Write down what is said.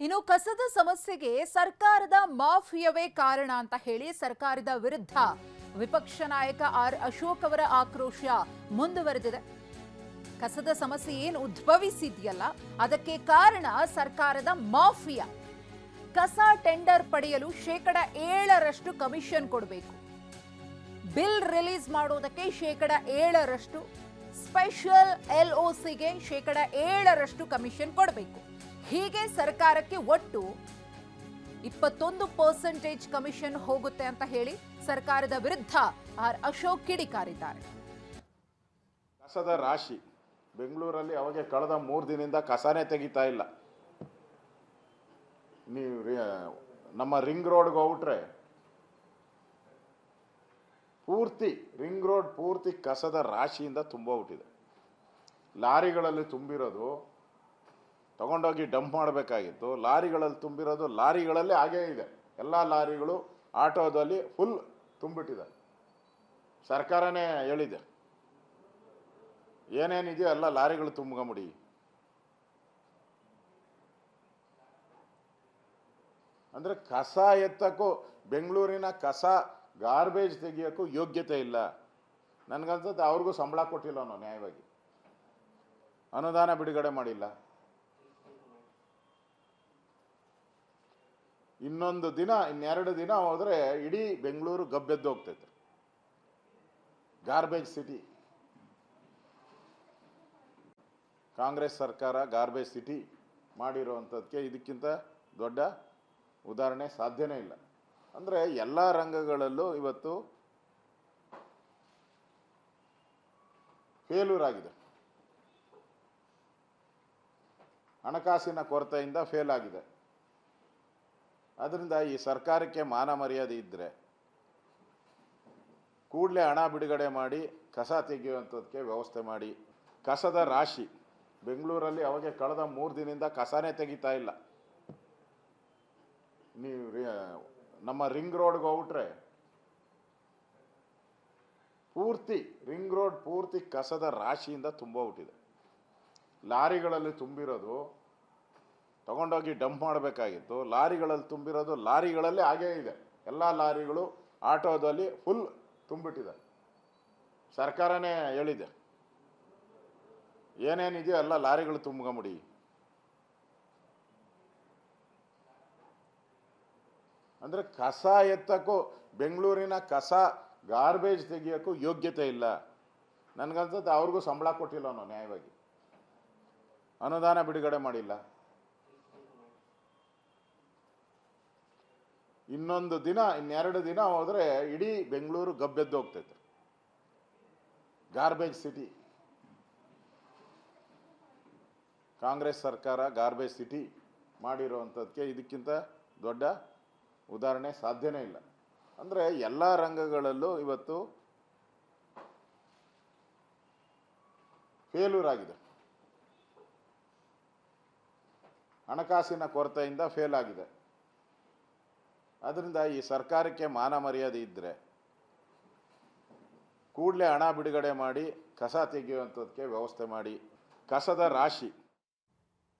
ಇನ್ನು ಕಸದ ಸಮಸ್ಯೆಗೆ ಸರ್ಕಾರದ ಮಾಫಿಯವೇ ಕಾರಣ ಅಂತ ಹೇಳಿ ಸರ್ಕಾರದ ವಿರುದ್ಧ ವಿಪಕ್ಷ ನಾಯಕ ಆರ್ ಅಶೋಕ್ ಅವರ ಆಕ್ರೋಶ ಮುಂದುವರೆದಿದೆ. ಕಸದ ಸಮಸ್ಯೆ ಏನು ಉದ್ಭವಿಸಿದೆಯಲ್ಲ ಅದಕ್ಕೆ ಕಾರಣ ಸರ್ಕಾರದ ಮಾಫಿಯಾ. ಕಸ ಟೆಂಡರ್ ಪಡೆಯಲು 7% ಕಮಿಷನ್ ಕೊಡಬೇಕು. ಬಿಲ್ ರಿಲೀಸ್ ಮಾಡೋದಕ್ಕೆ 7%, ಸ್ಪೆಷಲ್ LOCಗೆ 7% ಕಮಿಷನ್ ಕೊಡಬೇಕು. ಹೀಗೆ ಸರ್ಕಾರಕ್ಕೆ ಒಟ್ಟು 21% ಕಮಿಷನ್ ಹೋಗುತ್ತೆ ಅಂತ ಹೇಳಿ ಸರ್ಕಾರದ ವಿರುದ್ಧ ಆರ್ ಅಶೋಕ್ ಕಿಡಿಕಾರಿದ್ದಾರೆ. ಕಸದ ರಾಶಿ ಬೆಂಗಳೂರಲ್ಲಿ ಅವಾಗ ಕಳೆದ 3 ದಿನದಿಂದ ಕಸನೇ ತೆಗಿತಾ ಇಲ್ಲ. ನೀವು ನಮ್ಮ ರಿಂಗ್ ರೋಡ್ಗೆ ಹೋಗ್ಬಿಟ್ರೆ ಪೂರ್ತಿ ರಿಂಗ್ ರೋಡ್ ಪೂರ್ತಿ ಕಸದ ರಾಶಿಯಿಂದ ತುಂಬೋಗ್ಬಿಟ್ಟಿದೆ. ಲಾರಿಗಳಲ್ಲಿ ತುಂಬಿರೋದು ತಗೊಂಡೋಗಿ ಡಂಪ್ ಮಾಡಬೇಕಾಗಿತ್ತು. ಲಾರಿಗಳಲ್ಲಿ ತುಂಬಿರೋದು ಲಾರಿಗಳಲ್ಲೇ ಹಾಗೇ ಇದೆ. ಎಲ್ಲ ಲಾರಿಗಳು ಆಟೋದಲ್ಲಿ ಫುಲ್ ತುಂಬಿಟ್ಟಿದೆ. ಸರ್ಕಾರನೇ ಹೇಳಿದೆ ಏನೇನಿದೆಯೋ ಎಲ್ಲ ಲಾರಿಗಳು ತುಂಬ್ಕೊಂಬಿಡಿ. ಅಂದರೆ ಕಸ ಎತ್ತಕ್ಕೂ ಬೆಂಗಳೂರಿನ ಕಸ ಗಾರ್ಬೇಜ್ ತೆಗಿಯೋಕ್ಕೂ ಯೋಗ್ಯತೆ ಇಲ್ಲ. ನನಗನ್ಸುತ್ತೆ ಅವ್ರಿಗೂ ಸಂಬಳ ಕೊಟ್ಟಿಲ್ಲ ನಾವು ನ್ಯಾಯವಾಗಿ, ಅನುದಾನ ಬಿಡುಗಡೆ ಮಾಡಿಲ್ಲ. ಇನ್ನೊಂದು ದಿನ ಇನ್ನೆರಡು ದಿನ ಹೋದರೆ ಇಡೀ ಬೆಂಗಳೂರು ಗಬ್ಬೆದ್ದು ಹೋಗ್ತೈತೆ. Garbage city. ಕಾಂಗ್ರೆಸ್ ಸರ್ಕಾರ ಗಾರ್ಬೇಜ್ ಸಿಟಿ ಮಾಡಿರೋವಂಥದ್ದಕ್ಕೆ ಇದಕ್ಕಿಂತ ದೊಡ್ಡ ಉದಾಹರಣೆ ಸಾಧ್ಯನೇ ಇಲ್ಲ. ಅಂದರೆ ಎಲ್ಲ ರಂಗಗಳಲ್ಲೂ ಇವತ್ತು ಫೇಲ್ಯೂರ್ ಆಗಿದೆ. ಹಣಕಾಸಿನ ಕೊರತೆಯಿಂದ ಫೇಲ್ ಆಗಿದೆ. ಅದರಿಂದ ಈ ಸರ್ಕಾರಕ್ಕೆ ಮಾನ ಮರ್ಯಾದೆ ಇದ್ದರೆ ಕೂಡಲೇ ಹಣ ಬಿಡುಗಡೆ ಮಾಡಿ ಕಸ ತೆಗೆಯುವಂಥದ್ದಕ್ಕೆ ವ್ಯವಸ್ಥೆ ಮಾಡಿ. ಕಸದ ರಾಶಿ ಬೆಂಗಳೂರಲ್ಲಿ ಅವಾಗ ಕಳೆದ 3 ದಿನದಿಂದ ಕಸನೇ ತೆಗಿತಾ ಇಲ್ಲ. ನೀವು ನಮ್ಮ ರಿಂಗ್ ರೋಡ್ಗೆ ಹೋಗ್ಬಿಟ್ರೆ ಪೂರ್ತಿ ರಿಂಗ್ ರೋಡ್ ಪೂರ್ತಿ ಕಸದ ರಾಶಿಯಿಂದ ತುಂಬೋಗ್ಬಿಟ್ಟಿದೆ. ಲಾರಿಗಳಲ್ಲಿ ತುಂಬಿರೋದು ತಗೊಂಡೋಗಿ ಡಂಪ್ ಮಾಡಬೇಕಾಗಿತ್ತು. ಲಾರಿಗಳಲ್ಲಿ ತುಂಬಿರೋದು ಲಾರಿಗಳಲ್ಲೇ ಹಾಗೇ ಇದೆ. ಎಲ್ಲ ಲಾರಿಗಳು ಆಟೋದಲ್ಲಿ ಫುಲ್ ತುಂಬಿಟ್ಟಿದೆ. ಸರ್ಕಾರನೇ ಹೇಳಿದೆ ಏನೇನಿದೆಯೋ ಎಲ್ಲ ಲಾರಿಗಳು ತುಂಬ್ಕೊಂಬಿಡಿ. ಅಂದರೆ ಕಸ ಎತ್ತಕ್ಕೂ ಬೆಂಗಳೂರಿನ ಕಸ ಗಾರ್ಬೇಜ್ ತೆಗಿಯೋಕ್ಕೂ ಯೋಗ್ಯತೆ ಇಲ್ಲ. ನನಗನ್ಸುತ್ತೆ ಅವ್ರಿಗೂ ಸಂಬಳ ಕೊಟ್ಟಿಲ್ಲ ನಾವು ನ್ಯಾಯವಾಗಿ, ಅನುದಾನ ಬಿಡುಗಡೆ ಮಾಡಿಲ್ಲ. ಇನ್ನೊಂದು ದಿನ ಇನ್ನೆರಡು ದಿನ ಹೋದರೆ ಇಡೀ ಬೆಂಗಳೂರು ಗಬ್ಬೆದ್ದು ಹೋಗ್ತೈತೆ. Garbage city. ಕಾಂಗ್ರೆಸ್ ಸರ್ಕಾರ ಗಾರ್ಬೇಜ್ ಸಿಟಿ ಮಾಡಿರೋವಂಥದ್ದಕ್ಕೆ ಇದಕ್ಕಿಂತ ದೊಡ್ಡ ಉದಾಹರಣೆ ಸಾಧ್ಯನೇ ಇಲ್ಲ. ಅಂದರೆ ಎಲ್ಲ ರಂಗಗಳಲ್ಲೂ ಇವತ್ತು ಫೇಲ್ಯೂರ್ ಆಗಿದೆ. ಹಣಕಾಸಿನ ಕೊರತೆಯಿಂದ ಫೇಲ್ ಆಗಿದೆ. ಅದರಿಂದ ಈ ಸರ್ಕಾರಕ್ಕೆ ಮಾನ ಮರ್ಯಾದೆ ಇದ್ದರೆ ಕೂಡಲೇ ಹಣ ಬಿಡುಗಡೆ ಮಾಡಿ ಕಸ ತೆಗೆಯುವಂಥದ್ದಕ್ಕೆ ವ್ಯವಸ್ಥೆ ಮಾಡಿ. ಕಸದ ರಾಶಿ